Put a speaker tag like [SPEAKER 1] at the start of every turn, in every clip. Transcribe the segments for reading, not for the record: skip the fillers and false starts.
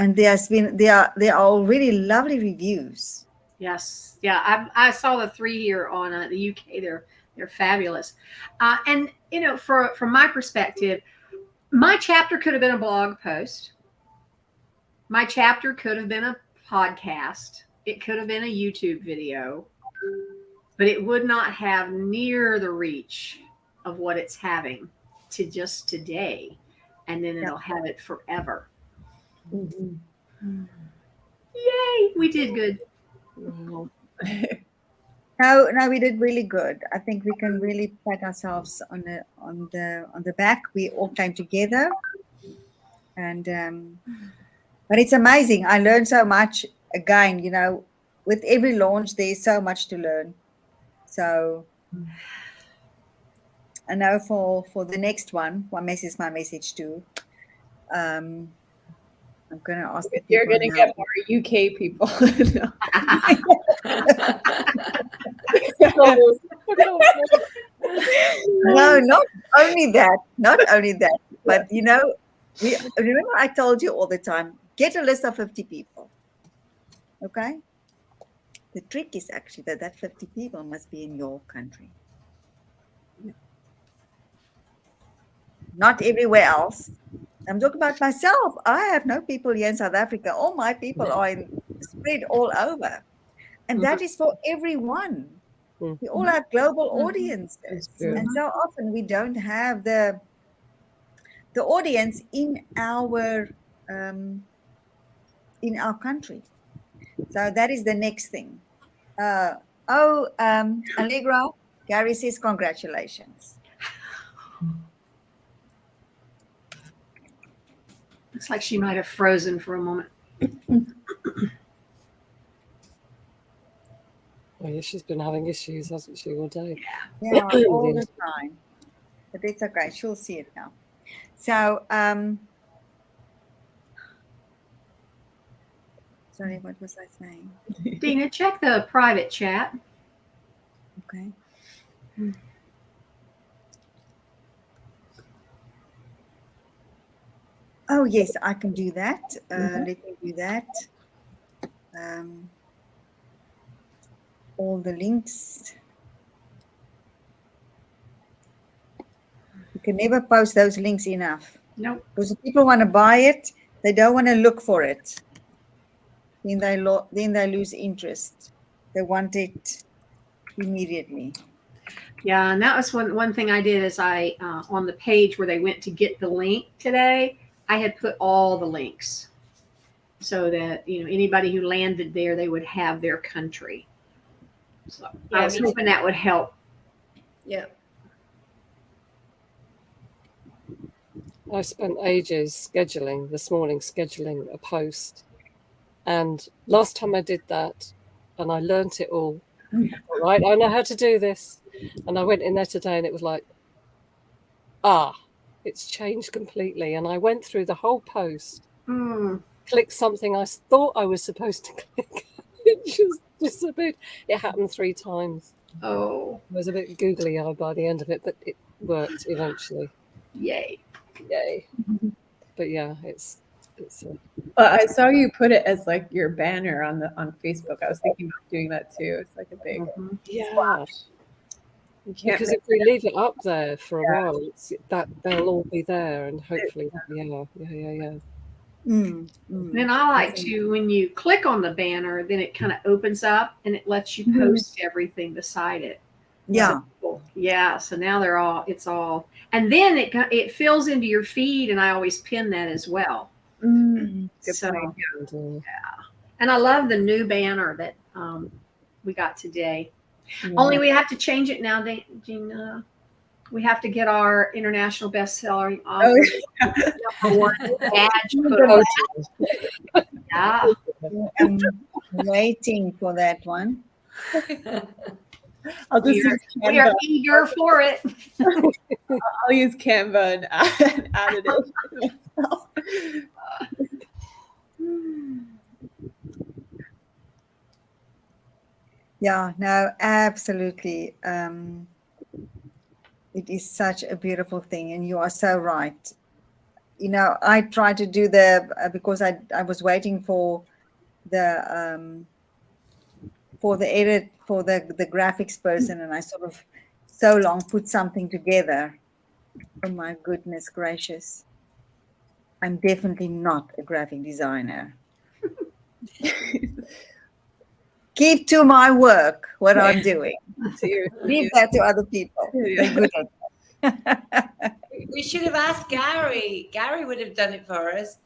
[SPEAKER 1] and there are already lovely reviews.
[SPEAKER 2] Yes, yeah, I saw the 3 here on the UK. They're fabulous, and from my perspective, my chapter could have been a blog post. My chapter could have been a podcast. It could have been a YouTube video, but it would not have near the reach of what it's having to just today, and then it'll have it forever.
[SPEAKER 3] Mhm.
[SPEAKER 2] Yay, we did good.
[SPEAKER 4] Wow.
[SPEAKER 1] No, we did really good. I think we can really pat ourselves on the back. We all came together, and but it's amazing. I learned so much. Again, with every launch, there's so much to learn. So I know for the next one, is my message too. I'm going to ask the
[SPEAKER 3] You're
[SPEAKER 1] people
[SPEAKER 3] going to
[SPEAKER 1] now.
[SPEAKER 3] get more UK people.
[SPEAKER 1] No, not only that. Not only that. But we remember I told you all the time, get a list of 50 people. Okay? The trick is actually that 50 people must be in your country. Not everywhere else. I'm talking about myself. I have no people here in South Africa. All my people are spread all over. And that is for everyone. We all have global audiences. And so often we don't have the audience in our country. So that is the next thing. Allegra, Gary says congratulations.
[SPEAKER 2] Looks like she might have frozen for a moment.
[SPEAKER 4] Oh, yeah, she's been having issues, hasn't she, all day?
[SPEAKER 1] Yeah, all the time. But it's okay. She'll see it now. So, sorry, what was I saying?
[SPEAKER 2] Dina, check the private chat.
[SPEAKER 1] Okay. Oh, yes, I can do that. Let me do that. All the links. You can never post those links enough.
[SPEAKER 2] Nope.
[SPEAKER 1] Because if people want to buy it, they don't want to look for it. Then they lose interest. They want it immediately.
[SPEAKER 2] Yeah, and that was one thing I did is I on the page where they went to get the link today, I had put all the links so that anybody who landed there, they would have their country. So I was hoping that would help.
[SPEAKER 5] Yeah.
[SPEAKER 4] I spent ages this morning scheduling a post. And last time I did that, and I learnt it all, right? I know how to do this. And I went in there today and it was like, it's changed completely. And I went through the whole post, clicked something I thought I was supposed to click. It just disappeared. It happened 3 times.
[SPEAKER 2] Oh.
[SPEAKER 4] I was a bit googly-eyed by the end of it, but it worked eventually.
[SPEAKER 2] Yay.
[SPEAKER 4] But yeah, it's
[SPEAKER 3] I saw you put it as like your banner on Facebook. I was thinking about doing that too. It's like a big
[SPEAKER 4] yeah.
[SPEAKER 3] You can't
[SPEAKER 4] Because if we leave it up there for a while, that they'll all be there, and hopefully, yeah.
[SPEAKER 2] Then I like to, when you click on the banner, then it kind of opens up and it lets you post everything beside it.
[SPEAKER 1] Yeah.
[SPEAKER 2] Yeah. So now it's all, and then it fills into your feed, and I always pin that as well. So, and I love the new banner that we got today. Only we have to change it now, Gina. We have to get our international bestseller badge put on. Yeah.
[SPEAKER 1] I'm waiting for that one.
[SPEAKER 3] I'll just use
[SPEAKER 2] We are eager for it.
[SPEAKER 3] I'll use Canva and add it in.
[SPEAKER 1] Yeah, no, absolutely. It is such a beautiful thing, and you are so right. I tried to do because I was waiting for the edit for the graphics person, and I sort of so long put something together. Oh my goodness gracious. I'm definitely not a graphic designer. Keep to my work, what I'm doing. Leave that to other people. They're good at it.
[SPEAKER 5] We should have asked Gary. Gary would have done it for us.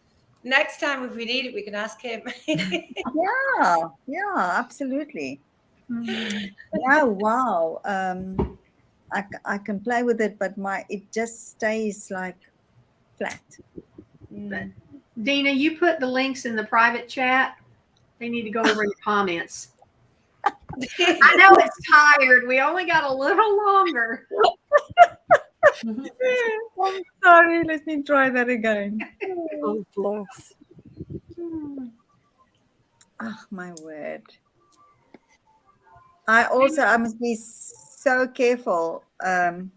[SPEAKER 5] Next time, if we need it, we can ask him.
[SPEAKER 1] Yeah, absolutely. Yeah, wow. I can play with it, but it just stays like flat.
[SPEAKER 2] Dina, you put the links in the private chat. They need to go over in the comments. I know it's tired. We only got a little longer.
[SPEAKER 1] I'm sorry. Let me try that again.
[SPEAKER 4] Oh, bless.
[SPEAKER 1] Oh, my word. I must be so careful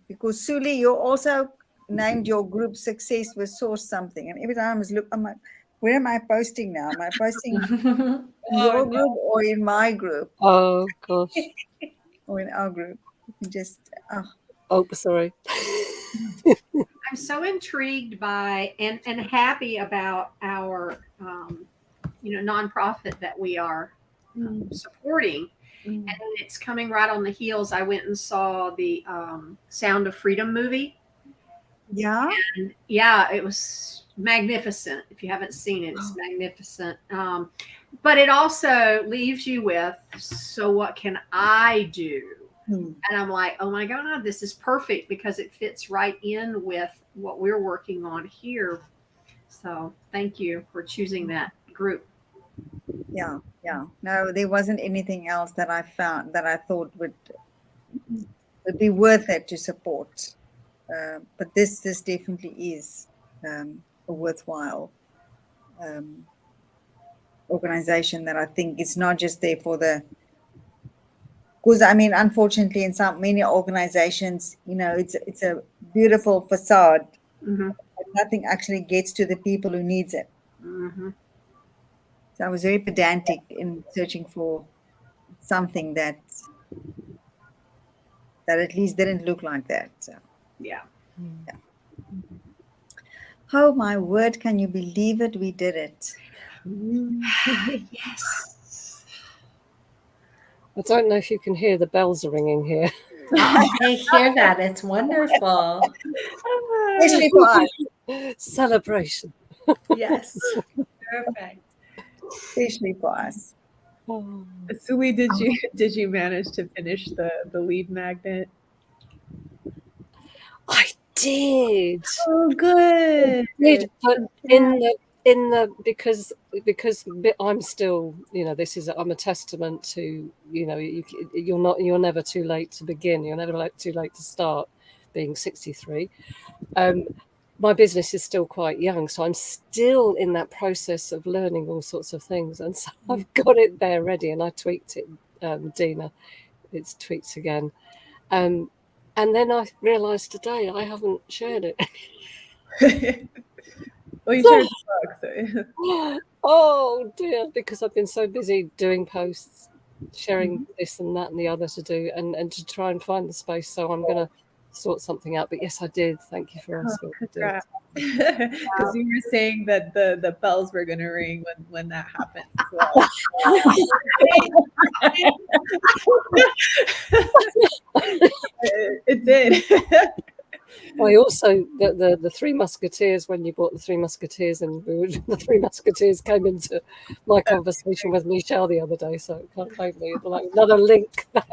[SPEAKER 1] because Suli, you also named your group Success with Source something. And every time I'm like, where am I posting now? Am I posting in your group or in my group?
[SPEAKER 4] Oh, gosh.
[SPEAKER 1] Or in our group?
[SPEAKER 4] Oh, sorry.
[SPEAKER 2] I'm so intrigued by and happy about our nonprofit that we are supporting. And it's coming right on the heels. I went and saw the Sound of Freedom movie.
[SPEAKER 1] Yeah.
[SPEAKER 2] And yeah, it was magnificent. If you haven't seen it, it's magnificent. But it also leaves you with, so what can I do? And I'm like, oh my God, this is perfect because it fits right in with what we're working on here. So thank you for choosing that group.
[SPEAKER 1] Yeah. No, there wasn't anything else that I found that I thought would be worth it to support. But this definitely is a worthwhile organization that I think it's not just there for because I mean, unfortunately, in many organizations, it's a beautiful facade,
[SPEAKER 2] Mm-hmm.
[SPEAKER 1] but nothing actually gets to the people who needs it.
[SPEAKER 2] Mm-hmm.
[SPEAKER 1] So I was very pedantic in searching for something that at least didn't look like that. So
[SPEAKER 2] Yeah.
[SPEAKER 1] oh my word, can you believe it? We did it.
[SPEAKER 2] Yes.
[SPEAKER 4] I don't know if you can hear the bells are ringing here.
[SPEAKER 5] I hear that. It's wonderful.
[SPEAKER 1] Especially for us.
[SPEAKER 4] Celebration.
[SPEAKER 5] Yes. Perfect.
[SPEAKER 1] Especially for us.
[SPEAKER 4] Oh.
[SPEAKER 3] Sui, did you manage to finish the lead magnet?
[SPEAKER 4] I did.
[SPEAKER 3] Oh, good.
[SPEAKER 4] Did, but in the because I'm still, I'm a testament to, you're never too late to begin. You're never too late to start. Being 63, my business is still quite young, so I'm still in that process of learning all sorts of things, and so I've got it there ready, and I tweaked it, Dina. It's tweaked again, and then I realised today I haven't shared it.
[SPEAKER 3] Well, you shared the book, so.
[SPEAKER 4] Oh dear, because I've been so busy doing posts, sharing this and that and the other to do, and to try and find the space. So I'm going to sort something out. But yes, I did. Thank you for asking.
[SPEAKER 3] Because you were saying that the bells were going to ring when that happened. So. It did.
[SPEAKER 4] I also the Three Musketeers, when you bought the Three Musketeers, and the Three Musketeers came into my conversation with Michelle the other day, so it can't blame me. Like another link there.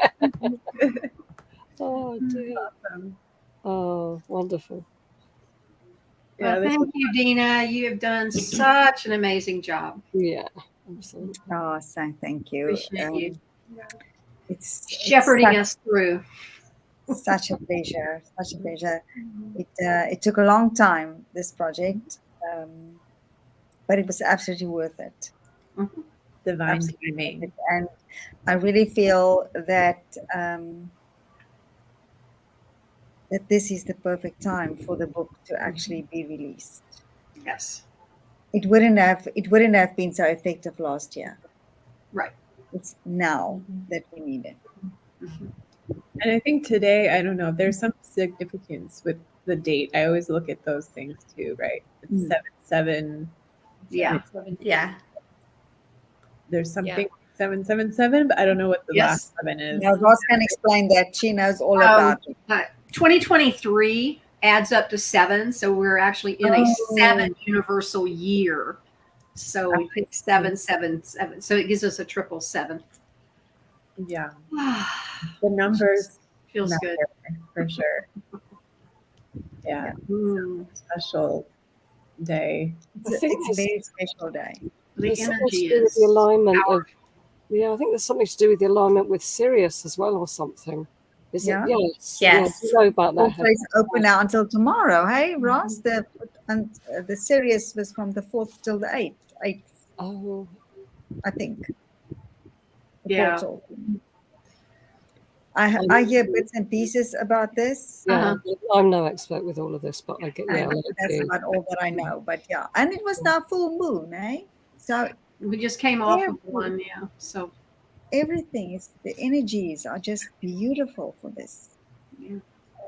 [SPEAKER 4] Oh dear.
[SPEAKER 3] Awesome.
[SPEAKER 4] Oh, wonderful.
[SPEAKER 2] Well, thank you, Dina. You have done such an amazing job.
[SPEAKER 4] Yeah, absolutely.
[SPEAKER 1] Oh, so thank you.
[SPEAKER 2] Appreciate you.
[SPEAKER 1] It's
[SPEAKER 2] Shepherding us through.
[SPEAKER 1] such a pleasure. Such a pleasure. It took a long time, this project, but it was absolutely worth it.
[SPEAKER 3] Divine timing.
[SPEAKER 1] And I really feel that that this is the perfect time for the book to actually be released.
[SPEAKER 2] Yes.
[SPEAKER 1] It wouldn't have been so effective last year.
[SPEAKER 2] Right.
[SPEAKER 1] It's now that we need it.
[SPEAKER 3] And I think today, I don't know, there's some significance with the date. I always look at those things too, right? It's 7/7.
[SPEAKER 2] Yeah.
[SPEAKER 5] Yeah.
[SPEAKER 3] There's something 777, but I don't know what the last
[SPEAKER 2] Yes.
[SPEAKER 3] 7 is.
[SPEAKER 1] Now, Ross can explain that. She knows all about it.
[SPEAKER 2] 2023 adds up to 7, so we're actually in a 7 universal year. So we picked 777, so it gives us a 777.
[SPEAKER 3] Yeah. The numbers
[SPEAKER 2] Feels
[SPEAKER 3] matter
[SPEAKER 2] good.
[SPEAKER 3] for sure. Yeah. Special day.
[SPEAKER 1] It's a very special day.
[SPEAKER 2] The
[SPEAKER 4] There's something
[SPEAKER 2] energy
[SPEAKER 4] to do with
[SPEAKER 2] is
[SPEAKER 4] the alignment
[SPEAKER 2] powerful.
[SPEAKER 4] of. Yeah, I think there's something to do with the alignment with Sirius as well, or something. Is
[SPEAKER 1] Yeah?
[SPEAKER 4] it? Yes.
[SPEAKER 5] Yes.
[SPEAKER 4] Yeah, you know about that.
[SPEAKER 1] Also, it's open now until tomorrow. Hey, Ross, the series was from the 4th till the 8th,
[SPEAKER 4] Oh,
[SPEAKER 1] I think. The
[SPEAKER 2] Yeah.
[SPEAKER 1] portal. I hear bits and pieces about this.
[SPEAKER 4] yeah. I'm no expert with all of this, but I get. Yeah,
[SPEAKER 1] And
[SPEAKER 4] like
[SPEAKER 1] that's
[SPEAKER 4] you.
[SPEAKER 1] about all that I know. But yeah, and it was now full moon, eh? So
[SPEAKER 2] We just came off
[SPEAKER 1] Yeah.
[SPEAKER 2] of one, yeah. So
[SPEAKER 1] everything is, the energies are just beautiful for this.
[SPEAKER 2] Yeah.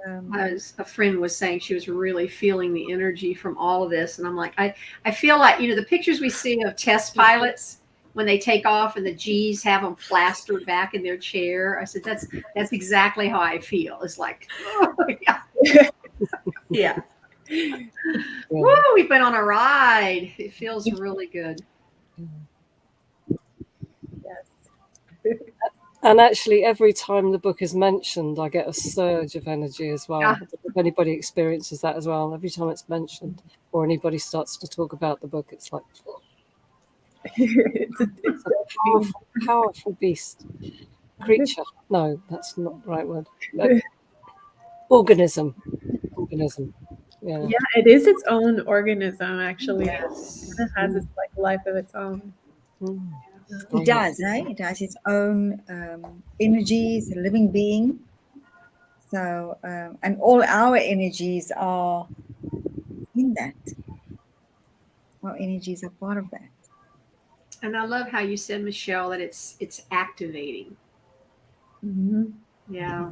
[SPEAKER 1] Um,
[SPEAKER 2] a friend was saying she was really feeling the energy from all of this, and I'm like, I feel like, the pictures we see of test pilots when they take off and the G's have them plastered back in their chair. I said that's exactly how I feel. It's like,
[SPEAKER 5] Yeah.
[SPEAKER 2] woo, we've been on a ride. It feels really good.
[SPEAKER 3] Yes.
[SPEAKER 4] And actually, every time the book is mentioned, I get a surge of energy as well.
[SPEAKER 2] Yeah.
[SPEAKER 4] I don't know if anybody experiences that as well. Every time it's mentioned or anybody starts to talk about the book, it's like
[SPEAKER 3] it's
[SPEAKER 4] a powerful beast. Creature. No, that's not the right word. Organism. Yeah.
[SPEAKER 3] Yeah, it is its own organism, actually.
[SPEAKER 2] Yes.
[SPEAKER 3] It has its life of its own.
[SPEAKER 4] Mm.
[SPEAKER 1] it does, eh? It has its own energy. It's a living being. So, and all our energies are in that. Our energies are part of that.
[SPEAKER 2] And I love how you said, Michelle, that it's activating.
[SPEAKER 3] Mm-hmm.
[SPEAKER 2] Yeah.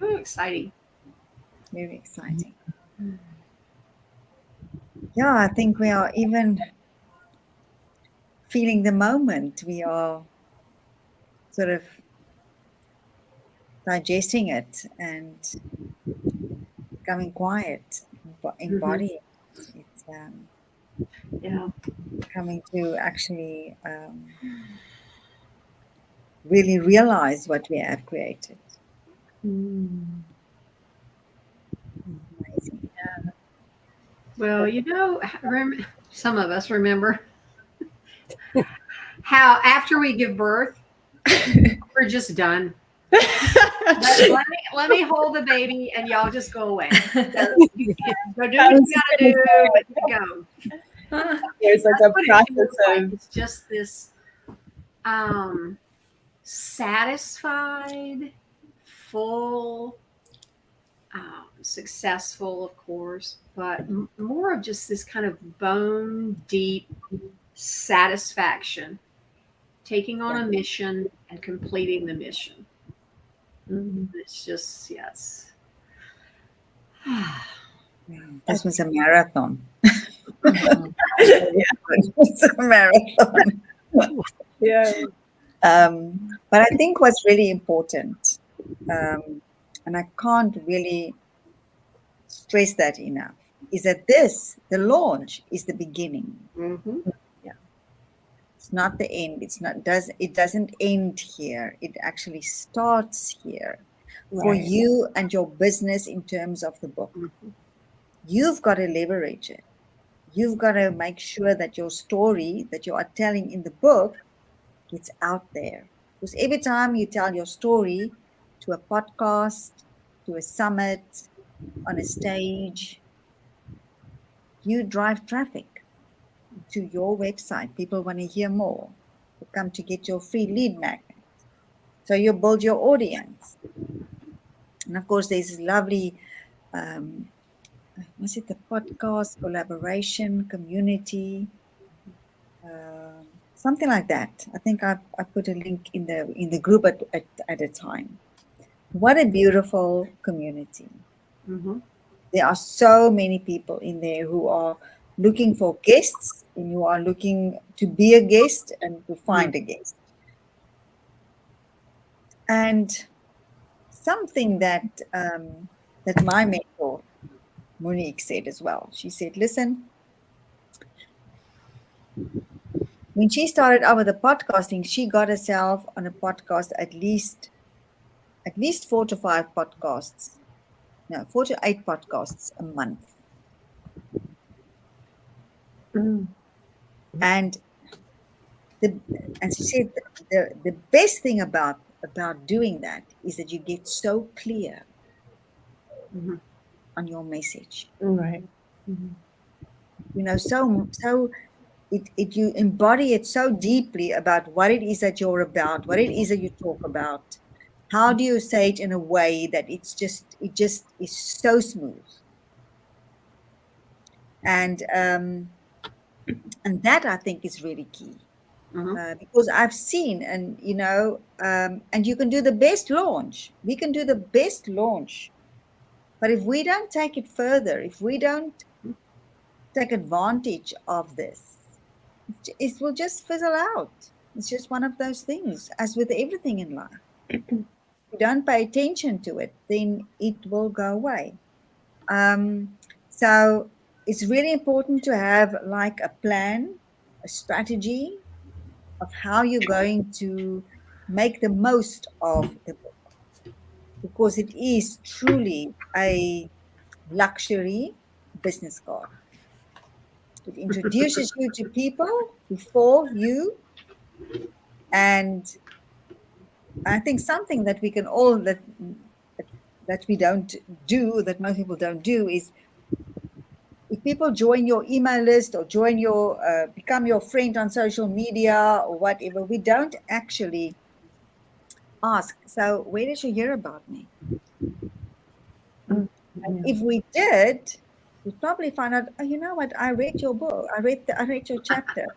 [SPEAKER 2] Ooh, exciting.
[SPEAKER 1] Very exciting. Yeah, I think we are even feeling the moment. We are sort of digesting it and becoming quiet, embodying it. It's
[SPEAKER 2] Yeah.
[SPEAKER 1] coming to actually really realize what we have created. Amazing.
[SPEAKER 2] Well, some of us remember how after we give birth, we're just done. let me hold the baby and y'all just go away. Go do what you gotta do, but go.
[SPEAKER 3] There's like
[SPEAKER 2] That's
[SPEAKER 3] a
[SPEAKER 2] what it
[SPEAKER 3] process
[SPEAKER 2] feels like.
[SPEAKER 3] of
[SPEAKER 2] It's just this satisfied, full, successful, of course, but more of just this kind of bone deep satisfaction, taking on a mission and completing the mission. It's just, yes.
[SPEAKER 1] This was a marathon.
[SPEAKER 2] Mhm.
[SPEAKER 1] It was a marathon.
[SPEAKER 3] yeah.
[SPEAKER 1] But I think what's really important, and I can't really stress that enough, is that the launch is the beginning.
[SPEAKER 2] Mhm.
[SPEAKER 1] It's not the end. It doesn't end here. It actually starts here for
[SPEAKER 3] Right.
[SPEAKER 1] you and your business in terms of the book.
[SPEAKER 2] Mhm.
[SPEAKER 1] You've got to leverage it. You've got to make sure that your story that you are telling in the book gets out there. Because every time you tell your story to a podcast, to a summit, on a stage, you drive traffic to your website. People want to hear more. They come to get your free lead magnet. So you build your audience. And of course, there's this lovely was it the podcast, collaboration, community, something like that. I think I put a link in the group at a time. What a beautiful community.
[SPEAKER 2] Mm-hmm.
[SPEAKER 1] There are so many people in there who are looking for guests and who are looking to be a guest and to find a guest. And something that my mentor Monique said as well. She said, "Listen, when she started out with the podcasting, she got herself on a podcast at least 4 to 8 podcasts a month."
[SPEAKER 3] Mm.
[SPEAKER 1] And and she said the best thing about doing that is that you get so clear
[SPEAKER 2] Mm-hmm.
[SPEAKER 1] on your message.
[SPEAKER 3] Right. Mhm.
[SPEAKER 1] So it you embody it so deeply about what it is that you're about, what it is that you talk about. How do you say it in a way that it just is so smooth? And that I think is really key.
[SPEAKER 2] Mm-hmm.
[SPEAKER 1] Because I've seen, and you can do the best launch. We can do the best launch, but if we don't take it further, if we don't take advantage of this, it will just fizzle out. It's just one of those things, as with everything in life. If you don't pay attention to it, then it will go away. So it's really important to have like a plan, a strategy of how you're going to make the most of the book, because it is truly a luxury business card. It introduces you to people before you, and I think something that we can all that we don't do, that most people don't do, is if people join your email list or join your become your friend on social media or whatever, we don't actually ask, so where did you hear about me?
[SPEAKER 3] Mm.
[SPEAKER 1] And
[SPEAKER 3] Yeah.
[SPEAKER 1] if we did, we'd probably find out, oh, you know what, I read your book, I read your chapter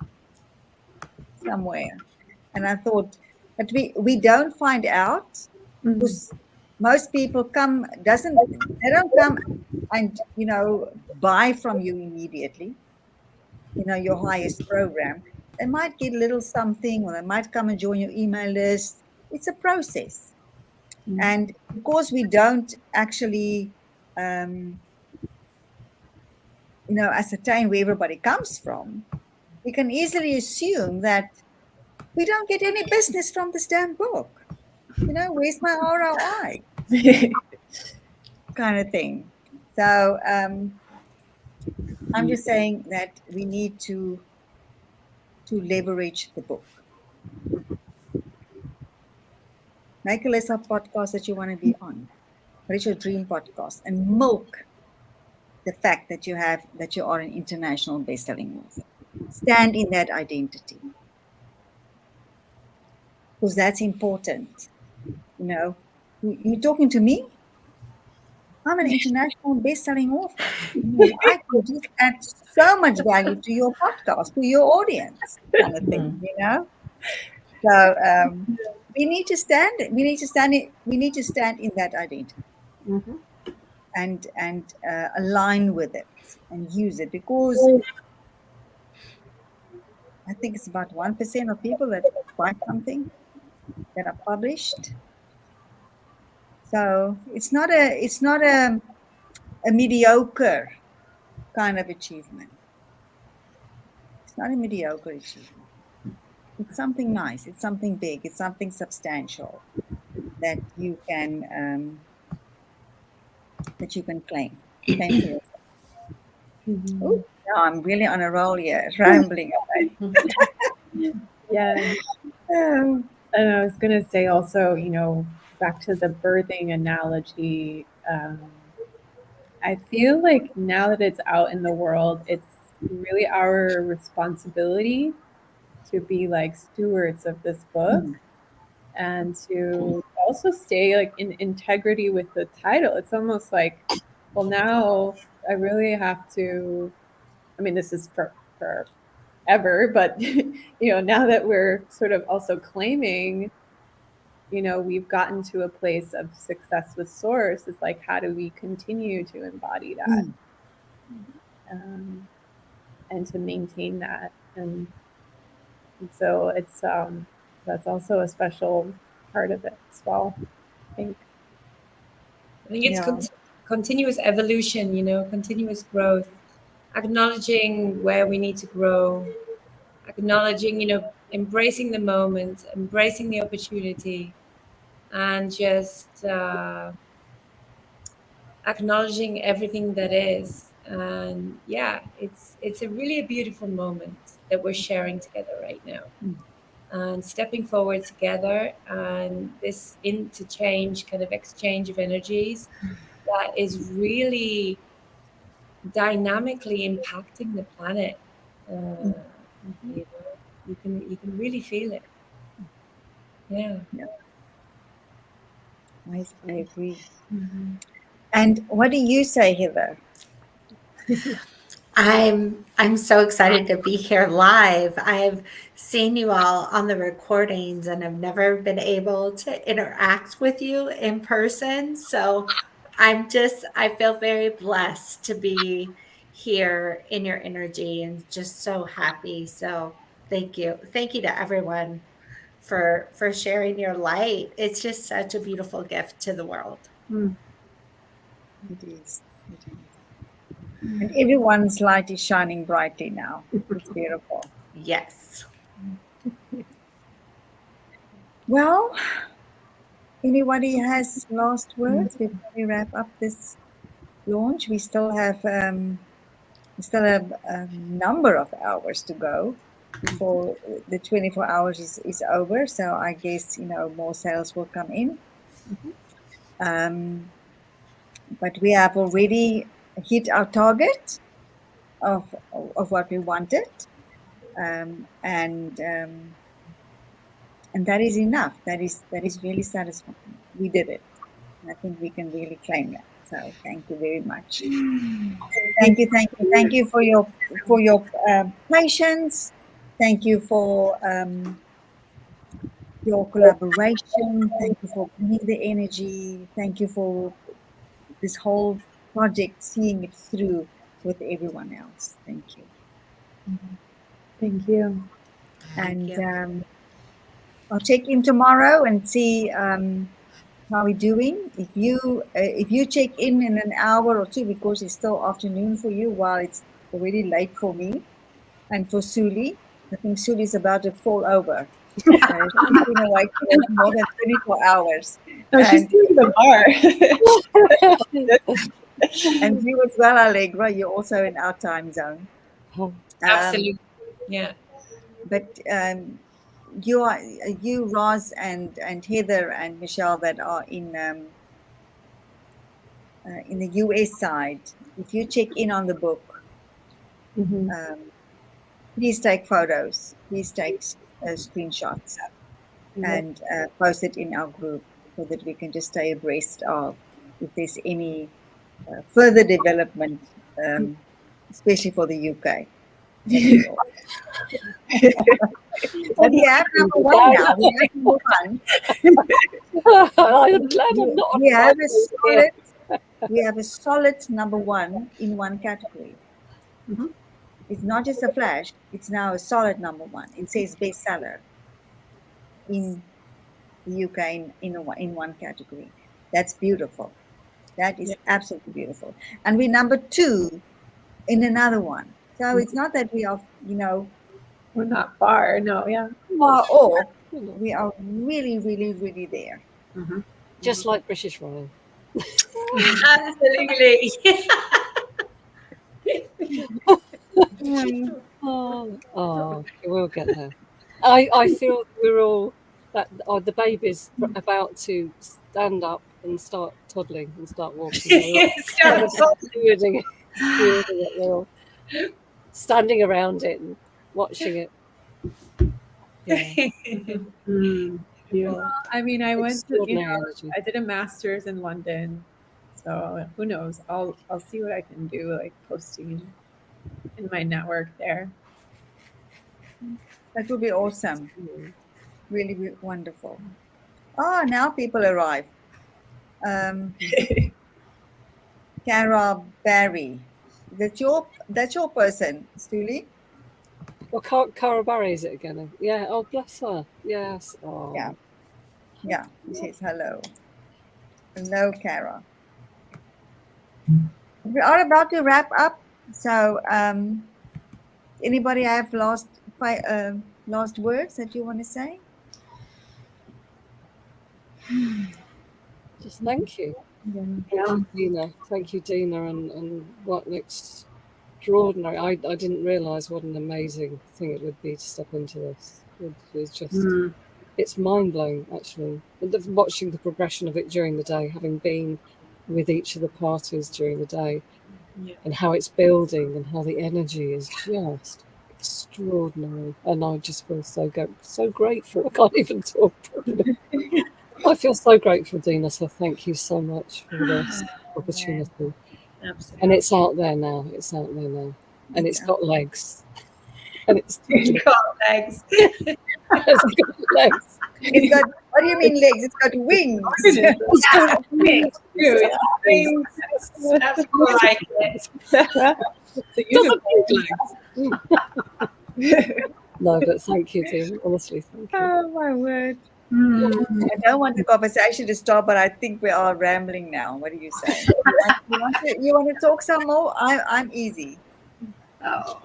[SPEAKER 1] somewhere. And I thought, but we don't find out,
[SPEAKER 3] Mm.
[SPEAKER 1] because most people they don't come and buy from you immediately, your highest program. They might get a little something, or they might come and join your email list. It's a process.
[SPEAKER 3] Mm.
[SPEAKER 1] And because we don't actually um, ascertain where everybody comes from, we can easily assume that we don't get any business from this damn book. Where's my ROI? Kind of thing. So I'm just saying that we need to leverage the book. Make a list of podcasts that you want to be on. What is your dream podcast? And milk the fact that you are an international best-selling author. Stand in that identity, because that's important. You're talking to me. I'm an international best-selling author. I can just add so much value to your podcast, to your audience, kind of thing. So we need to stand. We need to stand. We need to stand in that identity
[SPEAKER 2] Mm-hmm.
[SPEAKER 1] and align with it and use it, because I think it's about 1% of people that buy something that are published. So it's not a mediocre kind of achievement. It's not a mediocre achievement. It's something nice. It's something big. It's something substantial that you can claim for yourself.
[SPEAKER 3] Mhm.
[SPEAKER 1] Oh, now I'm really on a roll here, rambling away.
[SPEAKER 3] Yeah.
[SPEAKER 1] Oh,
[SPEAKER 3] And I was going to say also, back to the birthing analogy, I feel like now that it's out in the world, it's really our responsibility to be like stewards of this book
[SPEAKER 1] mm,
[SPEAKER 3] and to also stay like in integrity with the title. It's almost like, well, now I really have to. I mean, this is for ever, but now that we're sort of also claiming, we've gotten to a place of success with source. It's like, how do we continue to embody that, and to maintain that, and so it's that's also a special part of it as well, I think.
[SPEAKER 5] I think it's
[SPEAKER 1] Yeah.
[SPEAKER 5] continuous evolution, continuous growth, acknowledging where we need to grow, acknowledging, embracing the moment, embracing the opportunity, and just acknowledging everything that is. And yeah, it's a really a beautiful moment that we're sharing together right now. And stepping forward together, and this interchange, kind of exchange of energies that is really dynamically impacting the planet. You know, you can really feel it. Yeah.
[SPEAKER 1] I agree. And what do you say, Heather?
[SPEAKER 6] I'm so excited to be here live. I've seen you all on the recordings and I've never been able to interact with you in person. So I feel very blessed to be here in your energy and just so happy. So thank you. Thank you to everyone for sharing your light. It's just such a beautiful gift to the world.
[SPEAKER 1] It is. It is. And everyone's light is shining brightly now. It's beautiful.
[SPEAKER 6] Yes.
[SPEAKER 1] Well, anybody has last words before we wrap up this launch? We still have a number of hours to go before the 24 hours is over. So I guess more sales will come in. But we have already hit our target of what we wanted, and that is enough. That is really satisfying. We did it. I think we can really claim that. So thank you very much. Thank you for your patience. Thank you for your collaboration. Thank you for bringing the energy. Thank you for this whole project, seeing it through with everyone else. Thank you.
[SPEAKER 3] Thank you.
[SPEAKER 1] And I'll check in tomorrow and see how we're doing. If you check in an hour or two, because it's still afternoon for you, while it's already late for me and for Suli. I think Suli's about to fall over. She's been awake for more than 24 hours.
[SPEAKER 3] No, she's doing the bar.
[SPEAKER 1] And you as well, Allegra. You're also in our time zone.
[SPEAKER 5] Absolutely. Yeah.
[SPEAKER 1] But you, Roz, and Heather and Michelle that are in the US side. If you check in on the book, please take photos. Please take screenshots and post it in our group so that we can just stay abreast of if there's any further development, especially for the UK. But we have number one now. We have number one.
[SPEAKER 4] I'm glad I'm not on
[SPEAKER 1] We have a solid number one in one category. It's not just a flash. It's now a solid number one. It says bestseller in the UK in one category. That's beautiful. That is absolutely beautiful. And we're number two in another one. So it's not that we are,
[SPEAKER 3] We're not far. No, yeah.
[SPEAKER 1] far off. We are really, really, really there.
[SPEAKER 4] Just like British Ryan.
[SPEAKER 5] Absolutely.
[SPEAKER 4] Oh, we'll get there. I feel we're all the baby's about to stand up and start toddling and start walking. Stewarding it. We're all standing around it and watching it. Yeah.
[SPEAKER 3] Yeah. I mean, I went to,
[SPEAKER 4] Extraordinary energy.
[SPEAKER 3] I did a master's in London So who knows? I'll see what I can do, like posting in my network there.
[SPEAKER 1] That would be awesome.
[SPEAKER 4] Mm.
[SPEAKER 1] Really wonderful. Oh, now people arrive. Cara Barry. That's your person, Stuli?
[SPEAKER 4] Well, Cara Barry is it again? Yeah. Oh, bless her. Yes. Oh.
[SPEAKER 1] Yeah. Yeah. She says hello. Hello, Cara. We are about to wrap up. So anybody have last words that you want to say?
[SPEAKER 4] Just thank you.
[SPEAKER 3] Yeah.
[SPEAKER 2] Yeah.
[SPEAKER 4] Thank you, Dina. Thank you, Dina, and what an extraordinary. I didn't realise what an amazing thing it would be to step into this. It's just,
[SPEAKER 2] Mm.
[SPEAKER 4] it's mind blowing actually. Watching the progression of it during the day, having been with each of the parties during the day,
[SPEAKER 5] Yeah.
[SPEAKER 4] and how it's building and how the energy is just extraordinary. And I just feel so grateful. I can't even talk properly. I feel so grateful, Dina. So thank you so much for this opportunity.
[SPEAKER 5] Absolutely.
[SPEAKER 4] And it's out there now. It's out there now. And it's got legs. And it's
[SPEAKER 5] Got legs.
[SPEAKER 4] it's got legs.
[SPEAKER 1] It's got, what do you mean legs? It's got wings.
[SPEAKER 4] It's got
[SPEAKER 5] Wings.
[SPEAKER 3] True,
[SPEAKER 5] Yeah, wings. That's more like it.
[SPEAKER 3] So you
[SPEAKER 4] doesn't need legs. No, but thank you, Dina. Honestly, thank you.
[SPEAKER 1] Oh my word.
[SPEAKER 2] Mm.
[SPEAKER 1] I don't want the conversation to stop, but I think we are rambling now. What do you say? You want to talk some more? I'm easy.
[SPEAKER 2] Oh,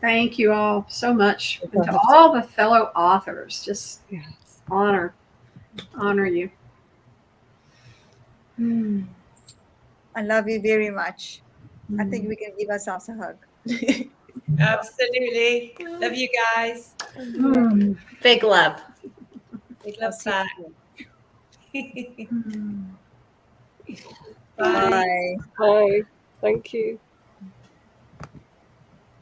[SPEAKER 2] thank you all so much.
[SPEAKER 4] If
[SPEAKER 2] And
[SPEAKER 4] I
[SPEAKER 2] to
[SPEAKER 4] have to-
[SPEAKER 2] all the fellow authors, just
[SPEAKER 4] Yes.
[SPEAKER 2] honor you.
[SPEAKER 1] I love you very much. I think we can give ourselves a hug.
[SPEAKER 5] Absolutely. Love you guys.
[SPEAKER 6] Big love.
[SPEAKER 5] Big
[SPEAKER 1] I'll
[SPEAKER 5] love
[SPEAKER 1] see you
[SPEAKER 5] back.
[SPEAKER 1] soon.
[SPEAKER 5] Bye.
[SPEAKER 1] Bye.
[SPEAKER 4] Bye. Thank you.